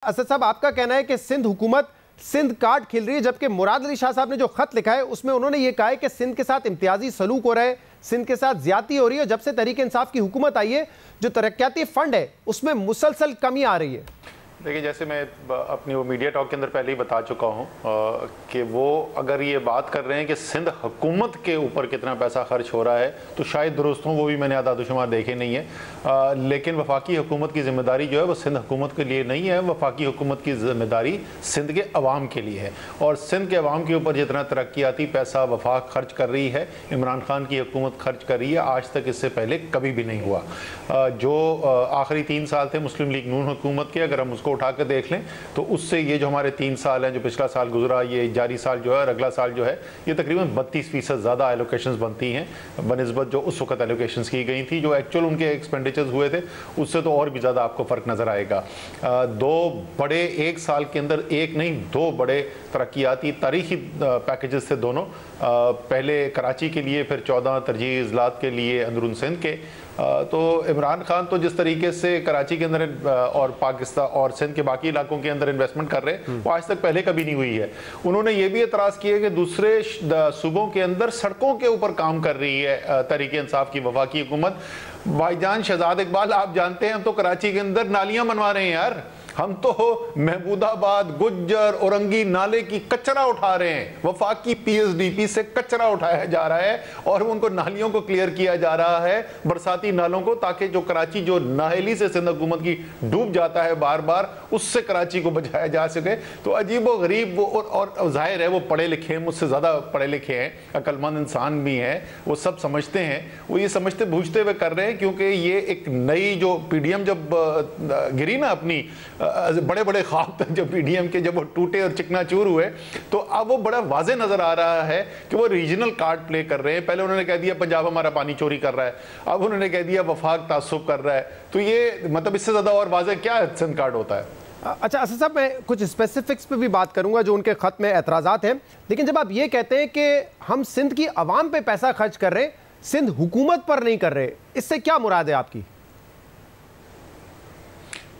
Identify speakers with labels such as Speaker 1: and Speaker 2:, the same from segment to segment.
Speaker 1: असद साहब, आपका कहना है कि सिंध हुकूमत सिंध कार्ड खेल रही है, जबकि मुराद अली शाह साहब ने जो खत लिखा है उसमें उन्होंने ये कहा है कि सिंध के साथ इम्तियाजी सलूक हो रहा है, सिंध के साथ ज्यादती हो रही है। जब से तहरीक इंसाफ की हुकूमत आई है, जो तरक्याती फंड है उसमें मुसलसल कमी आ रही है।
Speaker 2: देखिए, जैसे मैं अपनी वो मीडिया टॉक के अंदर पहले ही बता चुका हूँ कि वो अगर ये बात कर रहे हैं कि सिंध हुकूमत के ऊपर कितना पैसा खर्च हो रहा है तो शायद दुरुस्त हों, वो भी मैंने आदादोशुमार देखे नहीं है। लेकिन वफाकी हुकूमत की जिम्मेदारी जो है वो सिंध हुकूमत के लिए नहीं है, वफाकी हुकूमत की जिम्मेदारी सिंध के अवाम के लिए है। और सिंध के अवाम के ऊपर जितना तरक्याती पैसा वफाक खर्च कर रही है, इमरान खान की हुकूमत खर्च कर रही है, आज तक इससे पहले कभी भी नहीं हुआ। जो आखिरी 3 साल थे मुस्लिम लीग नून हुकूमत के, अगर हम उसको उठा कर देख लें तो उससे ये जो हमारे 3 साल हैं, जो पिछला साल गुजरा, ये जारी साल जो है और अगला साल जो है, ये तकरीबन 32% ज़्यादा एलोकेशंस बनती हैं बनिस्बत जो उस वक्त एलोकेशंस की गई थी। जो एक्चुअल उनके एक्सपेंडिचर्स हुए थे उससे तो और भी ज़्यादा आपको फ़र्क नज़र आएगा। 2 बड़े एक साल के अंदर, एक नहीं 2 बड़े तरक्याती तारीखी पैकेजेस थे दोनों, पहले कराची के लिए, फिर 14 तरजीही इजलात के लिए अंदरून सिंध के। तो इमरान खान तो जिस तरीके से कराची के अंदर और पाकिस्तान और सिंध के बाकी इलाकों के अंदर इन्वेस्टमेंट कर रहे हैं वो आज तक पहले कभी नहीं हुई है। उन्होंने ये भी एतराज़ किया कि दूसरे सूबों के अंदर सड़कों के ऊपर काम कर रही है तहरीक इंसाफ की वफाकी हुकूमत। भाईजान शहजाद इकबाल, आप जानते हैं हम तो कराची के अंदर नालियां बनवा रहे हैं यार, हम तो महमूदाबाद, गुज्जर, औरंगी नाले की कचरा उठा रहे हैं। वफाकी पीएसडीपी से कचरा उठाया जा रहा है और उनको नालियों को क्लियर किया जा रहा है, बरसाती नालों को, ताकि जो कराची जो नाहली से सिंध हुकूमत की डूब जाता है बार बार, उससे कराची को बचाया जा सके। तो अजीब व गरीब वो, और जाहिर है वो पढ़े लिखे हैं, मुझसे ज़्यादा पढ़े लिखे हैं, अक्लमंद इंसान भी हैं, वो सब समझते हैं, वो ये समझते बूझते हुए कर रहे हैं। क्योंकि ये एक नई जो पीडीएम जब गिरी ना, अपनी बड़े बड़े ख्वाब तक जब पीडीएम के जब वो टूटे और चिकनाचूर हुए, तो अब वो बड़ा वाज़े नजर आ रहा है कि वो रीजनल कार्ड प्ले कर रहे हैं। पहले उन्होंने कह दिया पंजाब हमारा पानी चोरी कर रहा है, अब उन्होंने कह दिया वफाक तासुब कर रहा है। तो ये मतलब इससे ज़्यादा और वाज़े क्या सिंध कार्ड होता है।
Speaker 1: अच्छा असद साहब, मैं कुछ स्पेसिफिक्स पे भी बात करूंगा जो उनके खत में एतराज़ात हैं, लेकिन जब आप ये कहते हैं कि हम सिंध की आवाम पे पैसा खर्च कर रहे हैं, सिंध हुकूमत पर नहीं कर रहे, इससे क्या मुराद है आपकी?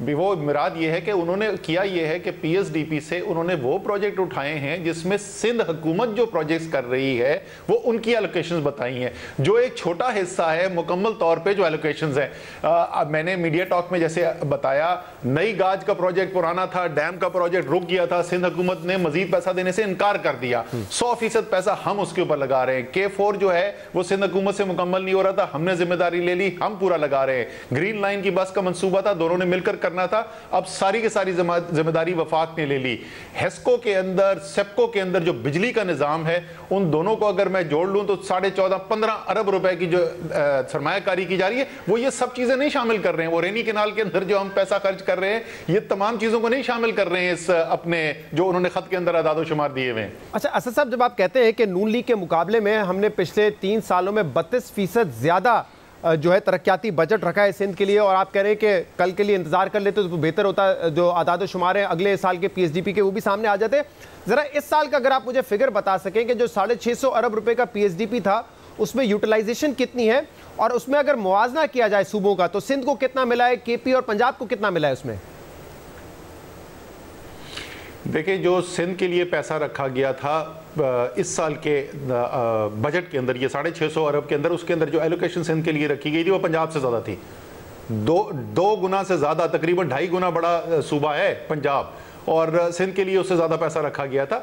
Speaker 2: भी वो मुराद ये है कि उन्होंने किया ये है कि पीएसडीपी से उन्होंने वो प्रोजेक्ट उठाए हैं जिसमें सिंध हुकूमत जो प्रोजेक्ट्स कर रही है वो उनकी एलोकेशंस बताई हैं, जो एक छोटा हिस्सा है मुकम्मल तौर पे जो एलोकेशंस हैं। अब मैंने मीडिया टॉक में जैसे बताया, नई गाज का प्रोजेक्ट पुराना था, डैम का प्रोजेक्ट रुक गया था, सिंध हुकूमत ने मजीद पैसा देने से इनकार कर दिया, 100% पैसा हम उसके ऊपर लगा रहे हैं। K4 जो है वो सिंध हुकूमत से मुकम्मल नहीं हो रहा था, हमने जिम्मेदारी ले ली, हम पूरा लगा रहे हैं। ग्रीन लाइन की बस का मंसूबा था, दोनों ने मिलकर करना था, अब सारी की सारी जिम्मेदारी वफाक ने ले ली। हेस्को के अंदर, सेप्को के अंदर जो बिजली का निजाम है, उन दोनों को अगर मैं जोड़ लूं तो 14.5-15 अरब रुपए की जो सरमायाकारी की जा रही है, वो ये सब चीजें नहीं शामिल कर रहे हैं। वो रेनी कैनाल के अंदर जो हम पैसा खर्च कर रहे हैं, ये तमाम चीजों को नहीं शामिल कर रहे हैं इस अपने जो उन्होंने खत के अंदर अदादो शुमार दिए हुए हैं।
Speaker 1: अच्छा असद साहब, जब आप कहते हैं कि नून लीग के मुकाबले में हमने पिछले 3 सालों में 32% ज्यादा जो है तरक्याती बजट रखा है सिंध के लिए, और आप कह रहे हैं कि कल के लिए इंतजार कर लेते तो बेहतर होता, जो आदाद शुमार है अगले साल के पीएसडीपी के वो भी सामने आ जाते। जरा इस साल का अगर आप मुझे फिगर बता सकें कि जो 650 अरब रुपए का पीएसडीपी था उसमें यूटिलाइजेशन कितनी है, और उसमें अगर मुआवजा किया जाए सूबों का तो सिंध को कितना मिला है, केपी और पंजाब को कितना मिला है उसमें?
Speaker 2: देखिए, जो सिंध के लिए पैसा रखा गया था इस साल के बजट के अंदर, ये 650 अरब के अंदर, उसके अंदर जो एलोकेशन सिंध के लिए रखी गई थी वो पंजाब से ज़्यादा थी। 2 गुना से ज़्यादा, तकरीबन 2.5 गुना बड़ा सूबा है पंजाब, और सिंध के लिए उससे ज़्यादा पैसा रखा गया था।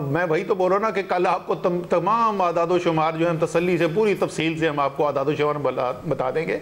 Speaker 2: मैं वही तो बोल रहा हूँ ना कि कल आपको तमाम आदादो शुमार जो है तसल्ली से, पूरी तफसील से हम आपको आदादो शुमार बता देंगे।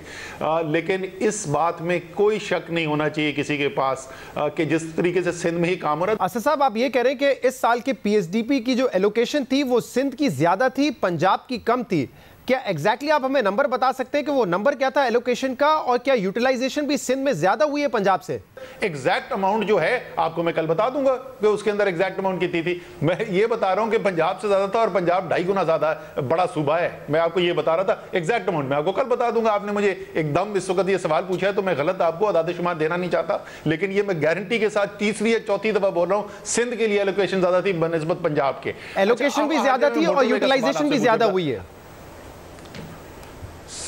Speaker 2: लेकिन इस बात में कोई शक नहीं होना चाहिए किसी के पास कि जिस तरीके से सिंध में ही काम हो रहा है।
Speaker 1: असद साहब, आप ये कह रहे हैं कि इस साल के पीएसडीपी की जो एलोकेशन थी वो सिंध की ज़्यादा थी, पंजाब की कम थी। क्या एग्जैक्टली आप हमें नंबर बता सकते हैं कि वो नंबर क्या था एलोकेशन का, और क्या यूटिलाइजेशन भी सिंध में ज्यादा हुई है पंजाब से?
Speaker 2: एग्जैक्ट अमाउंट जो है आपको मैं कल बता दूंगा कि उसके अंदर एग्जैक्ट अमाउंट कितनी थी। मैं ये बता रहा हूं कि पंजाब से ज्यादा था, और पंजाब 2.5 गुना ज्यादा बड़ा सूबा है। मैं आपको ये बता रहा था, एग्जैक्ट अमाउंट मैं आपको कल बता दूंगा। आपने मुझे एकदम इस वक्त ये सवाल पूछा है तो मैं गलत आपको आदाद शुमार देना नहीं चाहता, लेकिन ये मैं गारंटी के साथ तीसरी या चौथी दफा बोल रहा हूं, सिंध के लिए एलोकेशन ज्यादा थी बनस्बत पंजाब के।
Speaker 1: एलोकेशन भी ज्यादा थी और यूटिलाइजेशन भी ज्यादा हुई है।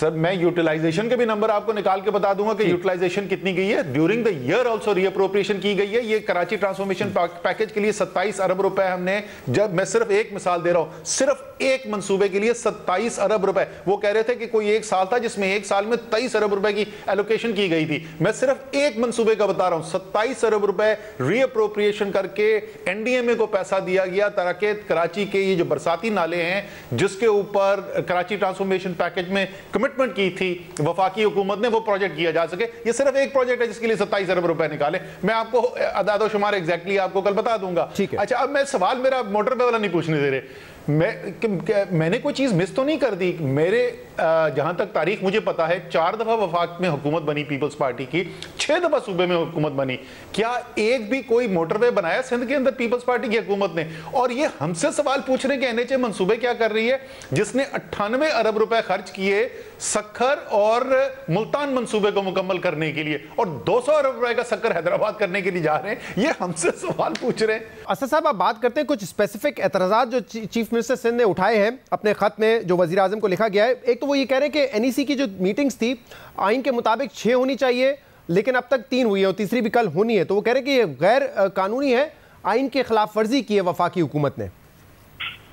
Speaker 2: सर मैं यूटिलाइजेशन के भी नंबर आपको निकाल के बता दूंगा कि यूटिलाइजेशन कितनी गई है during the year, also reappropriation की गई है। ये कराची ट्रांसफॉर्मेशन पैकेज के लिए 27 अरब रुपए हमने, जब मैं सिर्फ एक मिसाल दे रहा हूं, सिर्फ एक मंसूबे के लिए 27 अरब रुपए। वो कह रहे थे कि कोई एक साल था जिसमें एक साल में 23 अरब रुपए की एलोकेशन की गई थी, मैं सिर्फ एक मंसूबे का बता रहा हूं। 27 अरब रुपए रीअप्रोप्रिएशन करके एनडीएमए को पैसा दिया गया ताकि कराची के ये जो बरसाती नाले हैं जिसके ऊपर कराची ट्रांसफॉर्मेशन पैकेज में कमिटमेंट की थी वफाकी हुकूमत ने, वो प्रोजेक्ट किया जा सके। ये सिर्फ एक प्रोजेक्ट है जिसके लिए 27 अरब रुपए निकाले। मैं आपको अदादोशुमार एग्जैक्टली आपको कल बता दूंगा। अच्छा, अब मैं सवाल मेरा मोटरवे वाला नहीं पूछने दे रहे, मैंने कोई चीज मिस तो नहीं कर दी। मेरे जहां तक तारीख मुझे पता है 4 दफा वफाक में हुकूमत बनी पीपल्स पार्टी की, 6 दफा सूबे में हुकूमत बनी। क्या एक भी कोई मोटरवे बनाया सिंध के अंदर पीपल्स पार्टी की हुकूमत ने? और ये हमसे सवाल पूछ रहे कि एनएचए मंसूबे क्या कर रही है, जिसने 98 अरब रुपए खर्च किए सक्खर और मुल्तान मंसूबे को मुकम्मल करने के लिए, और 200 अरब रुपए का सक्खर हैदराबाद करने के लिए जा रहे हैं। ये हमसे सवाल पूछ रहे हैं।
Speaker 1: असद साहब, आप बात करते हैं कुछ स्पेसिफिक एतराज़ात जो चीफ मिनिस्टर सिंध ने उठाए हैं अपने खत में जो वजीर आजम को लिखा गया है। एक तो वो ये कह रहे हैं कि एनईसी की जो मीटिंग्स थी आइन के मुताबिक 6 होनी चाहिए, लेकिन अब तक 3 हुई है और तीसरी भी कल होनी है। तो वो कह रहे हैं कि ये गैर कानूनी है, आइन के खिलाफ वर्जी की है वफाकी हुकूमत ने।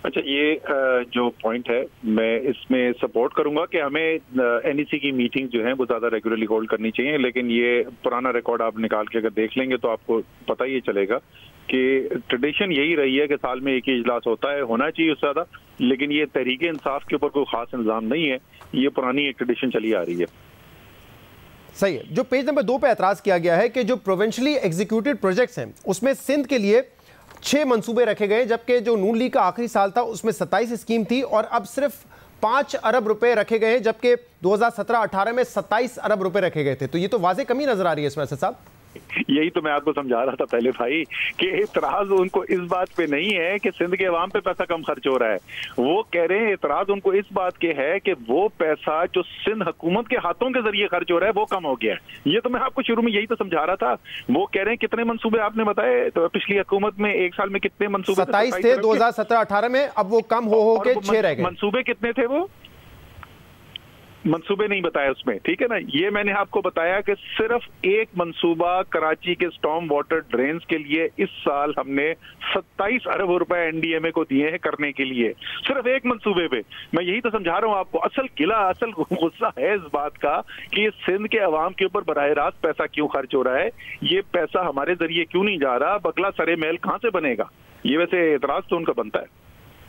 Speaker 3: अच्छा, ये जो पॉइंट है मैं इसमें सपोर्ट करूंगा कि हमें एनईसी की मीटिंग जो है वो ज्यादा रेगुलरली होल्ड करनी चाहिए, लेकिन ये पुराना रिकॉर्ड आप निकाल के अगर देख लेंगे तो आपको पता ही चलेगा कि ट्रेडिशन यही रही है कि साल में एक ही इजलास होता है, होना चाहिए उससे ज्यादा, लेकिन ये तहरीक इंसाफ के ऊपर कोई खास इंतजाम नहीं है, ये पुरानी एक ट्रेडिशन चली आ रही है।
Speaker 1: सही है। जो पेज नंबर 2 पे एतराज किया गया है कि जो प्रोविंशियली एग्जीक्यूटेड प्रोजेक्ट्स हैं उसमें सिंध के लिए 6 मंसूबे रखे गए, जबकि जो नून लीग का आखिरी साल था उसमें 27 स्कीम थी, और अब सिर्फ 5 अरब रुपए रखे गए हैं, जबकि 2017-18 में 27 अरब रुपए रखे गए थे। तो ये तो वाज़ेह कमी नजर आ रही है इसमें असद साहब।
Speaker 3: यही तो मैं आपको समझा रहा था पहले भाई कि इतराज उनको इस बात पे नहीं है कि सिंध के अवाम पे पैसा कम खर्च हो रहा है, वो कह रहे हैं इतराज उनको इस बात के है कि वो पैसा जो सिंध हुकूमत के हाथों के जरिए खर्च हो रहा है वो कम हो गया है। ये तो मैं आपको शुरू में यही तो समझा रहा था। वो कह रहे हैं कितने मंसूबे आपने बताए, तो पिछली हुकूमत में एक साल में कितने मंसूबे?
Speaker 1: 27 थे 2017-18 में, अब वो कम हो के 6 रह गए।
Speaker 3: मंसूबे कितने थे? वो मंसूबे नहीं बताया उसमें, ठीक है ना। ये मैंने आपको बताया कि सिर्फ एक मंसूबा कराची के स्टॉर्म वाटर ड्रेन्स के लिए इस साल हमने 27 अरब रुपए एनडीएमए को दिए हैं करने के लिए, सिर्फ एक मंसूबे पे। मैं यही तो समझा रहा हूँ आपको। असल गिला, असल गुस्सा है इस बात का कि ये सिंध के अवाम के ऊपर बराह रास्त पैसा क्यों खर्च हो रहा है, ये पैसा हमारे जरिए क्यों नहीं जा रहा, बगला सरे महल कहाँ से बनेगा। ये वैसे एतराज तो उनका बनता है।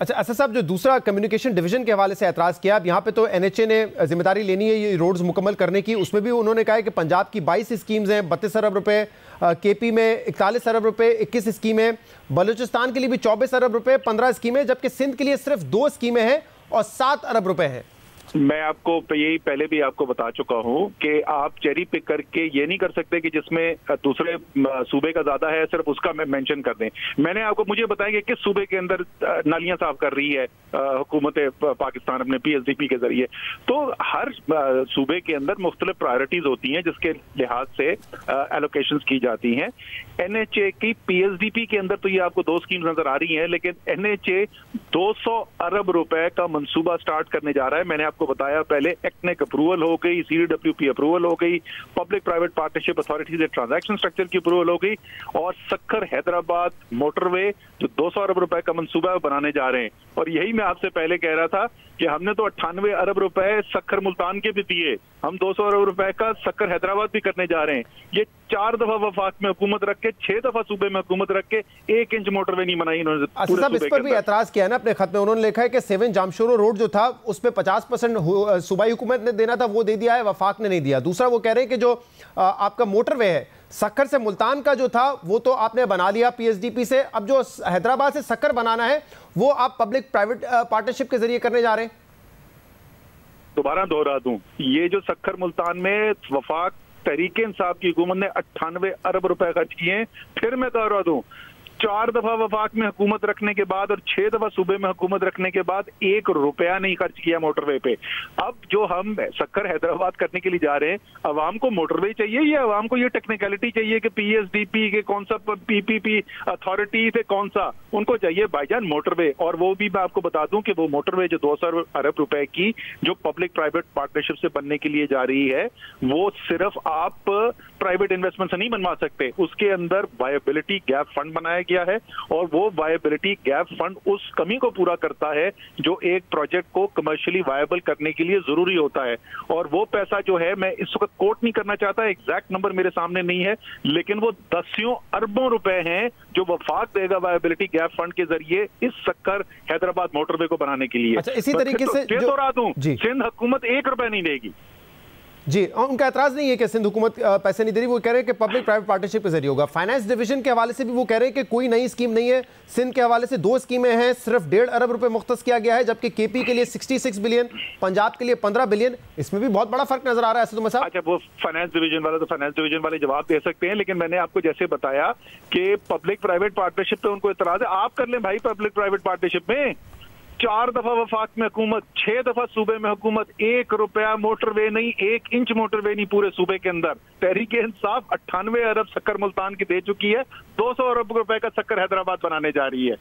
Speaker 1: अच्छा असद साहब, जो दूसरा कम्युनिकेशन डिवीजन के हवाले से एतराज़ किया, अब यहाँ पे तो एनएचए ने जिम्मेदारी लेनी है ये रोड्स मुकम्मल करने की, उसमें भी उन्होंने कहा है कि पंजाब की 22 स्कीम्स हैं, 32 अरब रुपए, केपी में 41 अरब रुपए, 21 स्कीमें, बलूचिस्तान के लिए भी 24 अरब रुपए, 15 स्कीमें, जबकि सिंध के लिए सिर्फ 2 स्कीमें हैं और 7 अरब रुपए हैं।
Speaker 3: मैं आपको यही पहले भी आपको बता चुका हूं कि आप चेरी पिक करके ये नहीं कर सकते कि जिसमें दूसरे सूबे का ज्यादा है सिर्फ उसका मेंशन कर दें। मैंने आपको, मुझे बताया कि किस सूबे के अंदर नालियां साफ कर रही है हुकूमत पाकिस्तान अपने पीएसडीपी के जरिए। तो हर सूबे के अंदर मुख्तलिफ प्रायोरिटीज होती हैं जिसके लिहाज से एलोकेशंस की जाती हैं। एनएचए की पीएसडीपी के अंदर तो ये आपको 2 स्कीम नजर आ रही हैं, लेकिन एनएचए 200 अरब रुपए का मंसूबा स्टार्ट करने जा रहा है। मैंने आपको बताया पहले, एक्नेक अप्रूवल हो गई, सीडब्ल्यूपी अप्रूवल हो गई, पब्लिक प्राइवेट पार्टनरशिप अथॉरिटी से ट्रांजैक्शन स्ट्रक्चर की अप्रूवल हो गई, और सक्खर हैदराबाद मोटरवे जो 200 अरब रुपए का मंसूबा बनाने जा रहे हैं। और यही मैं आपसे पहले कह रहा था कि हमने तो 98 अरब रुपए सक्खर मुल्तान के भी दिए, हम 200 अरब रुपए का सक्खर हैदराबाद भी करने जा रहे हैं। ये 4 दफा वफाक में हुकूमत रख के, 6 दफा सूबे में हुकूमत रख के 1 इंच मोटरवे नहीं बनाई इन्होंने।
Speaker 1: इस पर भी एतराज किया है ना अपने खत में, उन्होंने लिखा है कि 7 जामशोरो रोड जो था उस पर 50% सूबाई हुकूमत ने देना था, वो दे दिया है, वफाक ने नहीं दिया। दूसरा वो कह रहे हैं कि जो आपका मोटरवे है सक्खर से मुल्तान का जो था वो तो आपने बना लिया पीएसडीपी से, अब जो हैदराबाद से सक्खर बनाना है वो आप पब्लिक प्राइवेट पार्टनरशिप के जरिए करने जा रहे हैं।
Speaker 3: दोबारा दोहरा दूं, ये जो सक्खर मुल्तान में वफाक तहरीक इंसाफ की हुकूमत ने 98 अरब रुपए खर्च किए हैं। फिर मैं दोहरा दूं, 4 दफा वफाक में हुकूमत रखने के बाद और 6 दफा सूबे में हुकूमत रखने के बाद 1 रुपया नहीं खर्च किया मोटरवे पे। अब जो हम सक्कर हैदराबाद करने के लिए जा रहे हैं, अवाम को मोटरवे चाहिए या अवाम को ये टेक्निकलिटी चाहिए कि पीएसडीपी के कौन सा पीपीपी अथॉरिटी से कौन सा, उनको चाहिए भाईजान मोटरवे। और वो भी मैं आपको बता दूं कि वो मोटरवे जो 200 अरब रुपए की जो पब्लिक प्राइवेट पार्टनरशिप से बनने के लिए जा रही है, वो सिर्फ आप प्राइवेट इन्वेस्टमेंट से नहीं बनवा सकते, उसके अंदर वायबिलिटी गैप फंड बनाया गया है और वो वायबिलिटी गैप फंड उस कमी को पूरा करता है जो एक प्रोजेक्ट को कमर्शियली वायबल करने के लिए जरूरी होता है। और वो पैसा जो है, मैं इस वक्त कोट नहीं करना चाहता, एग्जैक्ट नंबर मेरे सामने नहीं है, लेकिन वो दसियों अरबों रुपए हैं जो वफाक देगा वायबिलिटी गैप फंड के जरिए इस सक्कर हैदराबाद मोटरवे को बनाने के लिए।
Speaker 1: अच्छा, इसी तरीके से
Speaker 3: दोहरा दूं, सिंध हुकूमत 1 रुपया नहीं देगी
Speaker 1: जी। उनका एतराज नहीं है कि सिंध हुकूमत पैसे नहीं दे रही, वो कह रहे हैं कि पब्लिक प्राइवेट पार्टनरशिप के जरिए होगा। फाइनेंस डिवीजन के हवाले से भी वो कह रहे हैं कि कोई नई स्कीम नहीं है। सिंध के हवाले से 2 स्कीमें हैं, सिर्फ 1.5 अरब रुपए मुख्तस किया गया है, जबकि केपी के लिए 66 बिलियन, पंजाब के लिए 15 बिलियन। इसमें भी बहुत बड़ा फर्क नजर आ रहा है असद उमर साहब।
Speaker 3: अच्छा, वो फाइनेंस डिवीजन वाला तो फाइनेंस डिवीजन वाले जवाब दे सकते हैं, लेकिन मैंने आपको जैसे बताया कि पब्लिक प्राइवेट पार्टनरशिप पे उनको एतराज है। आप कर लें भाई पब्लिक प्राइवेट पार्टनरशिप में, 4 दफा वफाक में हुकूमत, 6 दफा सूबे में हुकूमत, 1 रुपया मोटरवे नहीं, 1 इंच मोटरवे नहीं पूरे सूबे के अंदर। तहरीक इंसाफ 98 अरब सक्कर मुल्तान की दे चुकी है, 200 अरब रुपए का सक्कर हैदराबाद बनाने जा रही है।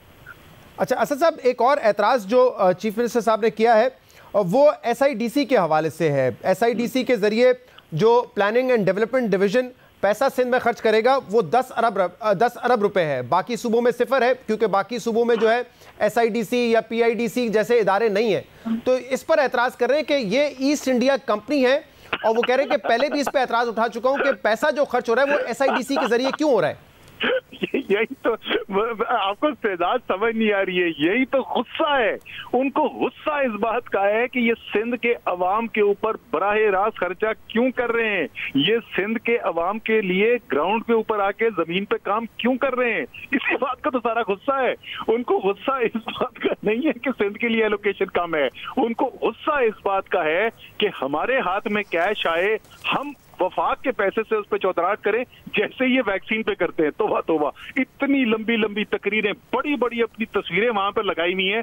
Speaker 1: अच्छा असद साहब, एक और एतराज जो चीफ मिनिस्टर साहब ने किया है वो SIDC के हवाले से है। SIDC के जरिए जो प्लानिंग एंड डेवलपमेंट डिवीजन पैसा सिंध में खर्च करेगा वो 10 अरब रुपए है, बाकी सूबों में सिफर है, क्योंकि बाकी सूबों में जो है SIDC या PIDC जैसे इदारे नहीं है। तो इस पर एतराज कर रहे हैं कि ये ईस्ट इंडिया कंपनी है, और वो कह रहे हैं कि पहले भी इस पर एतराज उठा चुका हूं कि पैसा जो खर्च हो रहा है वो SIDC के जरिए क्यों हो रहा है।
Speaker 3: यही तो आपको सेदात समझ नहीं आ रही है, यही तो गुस्सा है उनको। गुस्सा इस बात का है कि ये सिंध के अवाम के ऊपर बराहे रास्त खर्चा क्यों कर रहे हैं, ये सिंध के अवाम के लिए ग्राउंड के ऊपर आके जमीन पे काम क्यों कर रहे हैं, इसी बात का तो सारा गुस्सा है उनको। गुस्सा इस बात का नहीं है कि सिंध के लिए एलोकेशन कम है, उनको गुस्सा इस बात का है कि हमारे हाथ में कैश आए, हम वफाक के पैसे से उस पर चौधराहट करें जैसे ये वैक्सीन पे करते हैं। तोबा तोबा, इतनी लंबी लंबी तकरीरें, बड़ी बड़ी अपनी तस्वीरें वहां पर लगाई हुई हैं।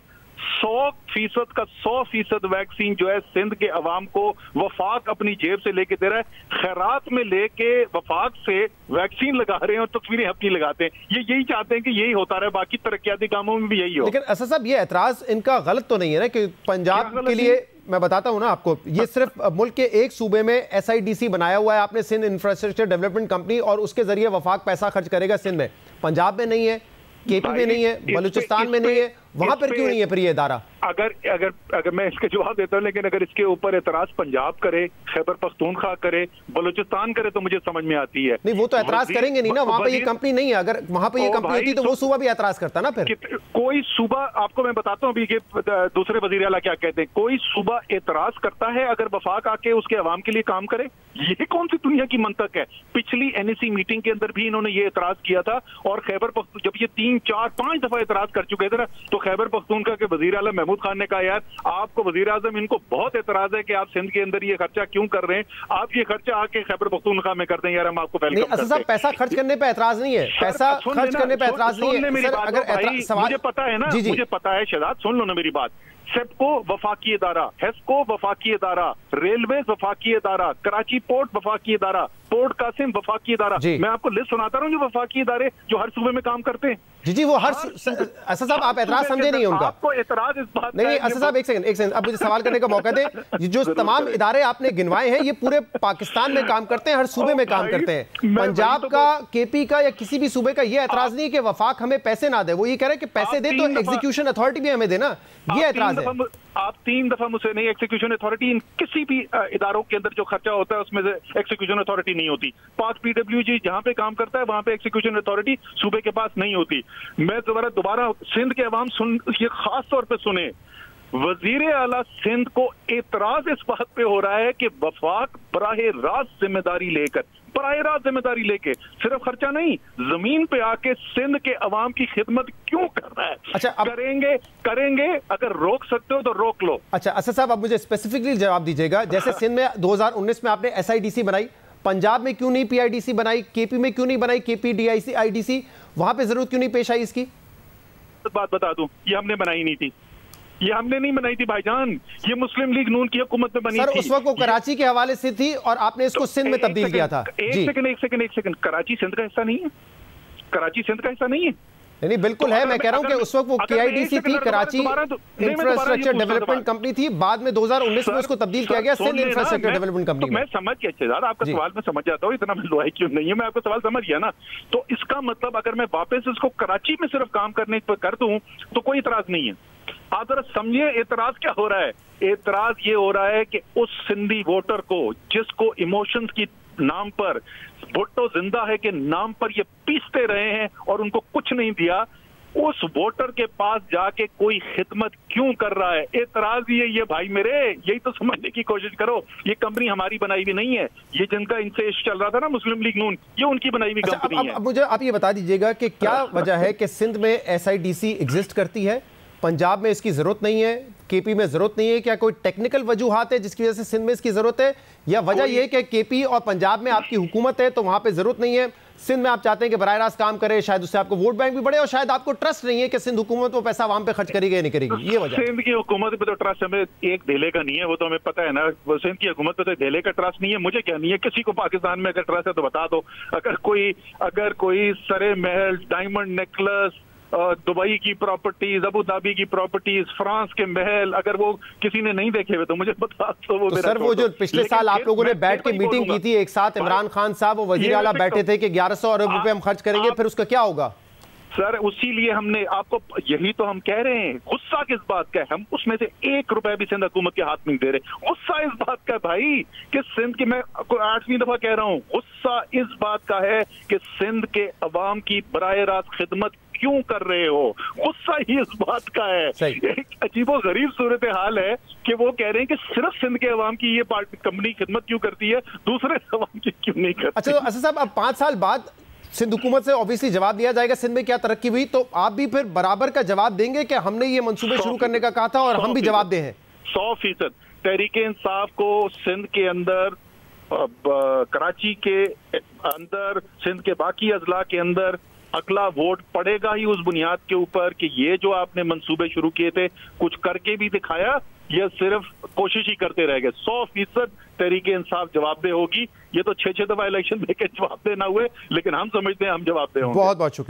Speaker 3: 100% का 100% वैक्सीन जो है सिंध के अवाम को वफाक अपनी जेब से लेके दे रहा है, खैरात में लेके वफाक से वैक्सीन लगा रहे हैं और तस्वीरें अपनी लगाते हैं। ये यही चाहते हैं कि यही होता रहे, बाकी तरक्याती कामों में भी यही हो।
Speaker 1: लेकिन असद साहब, ये एतराज इनका गलत तो नहीं है ना कि पंजाब के लिए, मैं बताता हूं ना आपको, ये सिर्फ मुल्क के एक सूबे में SIDC बनाया हुआ है आपने, सिंध इंफ्रास्ट्रक्चर डेवलपमेंट कंपनी, और उसके जरिए वफाक पैसा खर्च करेगा सिंध में। पंजाब में नहीं है, KP में नहीं है, बलूचिस्तान में नहीं है, वहां पर क्यों नहीं है फिर ये इदारा?
Speaker 3: अगर मैं इसके जवाब देता हूं, लेकिन अगर इसके ऊपर एतराज पंजाब करे, खैबर पख्तूनख्वा करे, बलूचिस्तान करे तो मुझे समझ में आती है।
Speaker 1: नहीं, वो तो एतराज करेंगे नहीं ना, वहां पे ये कंपनी नहीं है। अगर वहां पे ये कंपनी होती तो वो सूबा भी एतराज करता ना। फिर
Speaker 3: कोई सूबा, आपको मैं बताता हूं अभी कि दूसरे वजीर आला क्या कहते हैं, कोई सूबा एतराज करता है अगर वफाक आके उसके अवाम के लिए काम करे? ये कौन सी दुनिया की मंतक है? पिछली NEC मीटिंग के अंदर भी इन्होंने ये एतराज किया था, और खैबर पख्तून जब ये 3, 4, 5 दफा एतराज कर चुके थे ना, तो खैबर पख्तूनख्वा के वजीर आला महमूद खान ने कहा यार आपको वजीर आजम, इनको बहुत एतराज है कि आप सिंध के अंदर ये खर्चा क्यों कर रहे हैं, आप ये खर्चा आके खैबर पख्तूनख्वा में कर दें, यार हम आपको वेलकम करते हैं।
Speaker 1: पैसा खर्च करने पे एतराज नहीं है, पैसा खर्च करने पे एतराज नहीं है।
Speaker 3: मुझे पता है ना, मुझे पता है शहजाद, सुन लो ना मेरी बात। सेप्को वफाकी इदारा, हेस्को वफाकी इदारा, रेलवे वफाकी इदारा, कराची पोर्ट वफाकी इदारा, पोर्ट कासिम वफाकी इदारा, मैं आपको लिस्ट सुनाता रहा हूँ जो वफाकी इदारे जो हर सूबे में काम करते हैं।
Speaker 1: जी वो हर असद साहब, आप एतराज समझे नहीं उनका,
Speaker 3: आपको एतराज इस बात
Speaker 1: नहीं। असद साहब एक सेकंड, अब मुझे सवाल करने का मौका दें। जो तमाम इदारे आपने गिनवाए हैं ये पूरे पाकिस्तान में काम करते हैं, हर सूबे में काम करते हैं। पंजाब का, KP का या किसी भी सूबे का ये एतराज नहीं कि वफाक हमें पैसे ना दे, वो ये कह रहे हैं कि पैसे दे तो एग्जीक्यूशन अथॉरिटी भी हमें देना, ये एतराज है।
Speaker 3: आप 3 दफा मुझसे नहीं, एग्जीक्यूशन अथॉरिटी इन किसी भी इदारों के अंदर जो खर्चा होता है उसमें से एक्सिक्यूशन अथॉरिटी नहीं होती। पाक PWG जहां पे काम करता है वहां पे एक्सिक्यूशन अथॉरिटी सूबे के पास नहीं होती। मैं दोबारा सिंध के अवाम सुन, ये खास तौर पे सुने, वजीर आला सिंध को एतराज इस बात पे हो रहा है कि वफाक बराहे रास्त जिम्मेदारी लेके सिर्फ खर्चा नहीं, जमीन पे आके सिंध के अवाम की खिदमत क्यों कर रहा है?
Speaker 1: अच्छा,
Speaker 3: करेंगे अगर रोक सकते हो तो रोक लो।
Speaker 1: अच्छा असद साहब, अब मुझे स्पेसिफिकली जवाब दीजिएगा, जैसे सिंध में 2019 में आपने SIDC बनाई, पंजाब में क्यों नहीं पीआईडीसी बनाई, केपी में क्यों नहीं बनाई केपीडीआईसी आईडीसी, वहां पे जरूरत क्यों नहीं पेश आई इसकी?
Speaker 3: बात बता दूं, ये हमने बनाई नहीं थी, ये हमने नहीं बनाई थी भाईजान, ये मुस्लिम लीग नून की हुकूमत में बनी
Speaker 1: सर,
Speaker 3: थी।
Speaker 1: उस वक्त वो कराची के हवाले से थी और आपने इसको सिंध में तब्दील किया था।
Speaker 3: एक सेकंड, कराची सिंध का हिस्सा नहीं है, कराची सिंध का हिस्सा नहीं है।
Speaker 1: नहीं बिल्कुल है, मैं कह रहा हूं कि उस वक्त वो केआईडीसी थी, कराची इंफ्रास्ट्रक्चर डेवलपमेंट कंपनी थी, बाद में 2019 में उसको तब्दील किया गया सिंध इंफ्रास्ट्रक्चर डेवलपमेंट कंपनी।
Speaker 3: मैं समझ गया शहजाद, आपका सवाल मैं समझ जाता हूँ, इतना मैं लोहा क्यों नहीं है, मैं आपका सवाल समझ गया ना। तो इसका मतलब अगर मैं वापस इसको कराची में सिर्फ काम करने पर कर दूं तो कोई इतराज नहीं है। आप जरा समझिए एतराज क्या हो रहा है। एतराज ये हो रहा है कि उस सिंधी वोटर को, जिसको इमोशंस की नाम पर, भुट्टो जिंदा है के नाम पर ये पीसते रहे हैं और उनको कुछ नहीं दिया, उस वोटर के पास जाके कोई खिदमत क्यों कर रहा है? एतराज ये भाई मेरे, यही तो समझने की कोशिश करो। ये कंपनी हमारी बनाई हुई नहीं है, ये जिनका इनसे इश्क चल रहा था ना मुस्लिम लीग नून, ये उनकी बनाई हुई कंपनी है।
Speaker 1: अब मुझे आप ये बता दीजिएगा कि क्या वजह है कि सिंध में एसआईडीसी एग्जिस्ट करती है, पंजाब में इसकी जरूरत नहीं है, केपी में जरूरत नहीं है? क्या कोई टेक्निकल वजूहात है जिसकी वजह से सिंध में इसकी जरूरत है, या वजह यह है कि केपी और पंजाब में आपकी हुकूमत है तो वहां पे जरूरत नहीं है, सिंध में आप चाहते हैं कि बराह रास्त काम करे, शायद उससे आपको वोट बैंक भी बढ़े, और शायद आपको ट्रस्ट नहीं है कि सिंध हुकूमत वो पैसा वहां पे खर्च करेगी या नहीं करेगी? ये वजह।
Speaker 3: सिंध की हुकूमत पे तो ट्रस्ट हमें एक ढेले का नहीं है, वो तो हमें पता है ना। सिंध की हुकूमत पे तो ढेले का ट्रस्ट नहीं है। मुझे क्या नहीं है, किसी को पाकिस्तान में अगर ट्रस्ट है तो बता दो। अगर कोई सरे महल, डायमंड नेकलेस, दुबई की प्रॉपर्टीज, अबू धाबी की प्रॉपर्टीज, फ्रांस के महल, अगर वो किसी ने नहीं देखे हुए तो मुझे बता तो वो
Speaker 1: सर, वो जो पिछले साल आप लोगों ने बैठ के मीटिंग की थी एक साथ, इमरान खान साहब, वो वजीर आला बैठे थे कि 1100 अरब रुपए हम खर्च करेंगे, फिर उसका क्या होगा?
Speaker 3: सर, उसी लिए हमने आपको, यही तो हम कह रहे हैं। गुस्सा किस बात का है? हम उसमें से 1 रुपए भी सिंध हुकूमत के हाथ नहीं दे रहे। गुस्सा इस बात का है भाई कि सिंध की, मैं 8वीं दफा कह रहा हूँ, गुस्सा इस बात का है कि सिंध के अवाम की बराह रास्त खिदमत क्यों कर रहे हो। गुस्सा ही इस बात का है। एक अजीबो गरीब सूरत हाल है कि वो कह रहे हैं कि सिर्फ सिंध के अवाम की ये कंपनी खिदमत क्यों करती है, दूसरे अवाम की क्यों नहीं करती।
Speaker 1: अच्छा, तो असद साहब, अब 5 साल बाद सिंध हुकूमत से ऑब्वियसली जवाब दिया जाएगा सिंध में क्या तरक्की हुई, तो आप भी फिर बराबर का जवाब देंगे कि हमने ये मंसूबे शुरू करने का कहा था और हम भी जवाब दे हैं?
Speaker 3: 100%। तहरीक इंसाफ को सिंध के अंदर, कराची के अंदर, सिंध के बाकी अजला के अंदर अगला वोट पड़ेगा ही उस बुनियाद के ऊपर कि ये जो आपने मंसूबे शुरू किए थे कुछ करके भी दिखाया या सिर्फ कोशिश ही करते रह गए। 100% तहरीक इंसाफ जवाबदेह होगी। ये तो 6 दफा इलेक्शन देके जवाबदेह ना हुए, लेकिन हम समझते हैं हम जवाबदेह होंगे।
Speaker 1: बहुत बहुत शुक्रिया।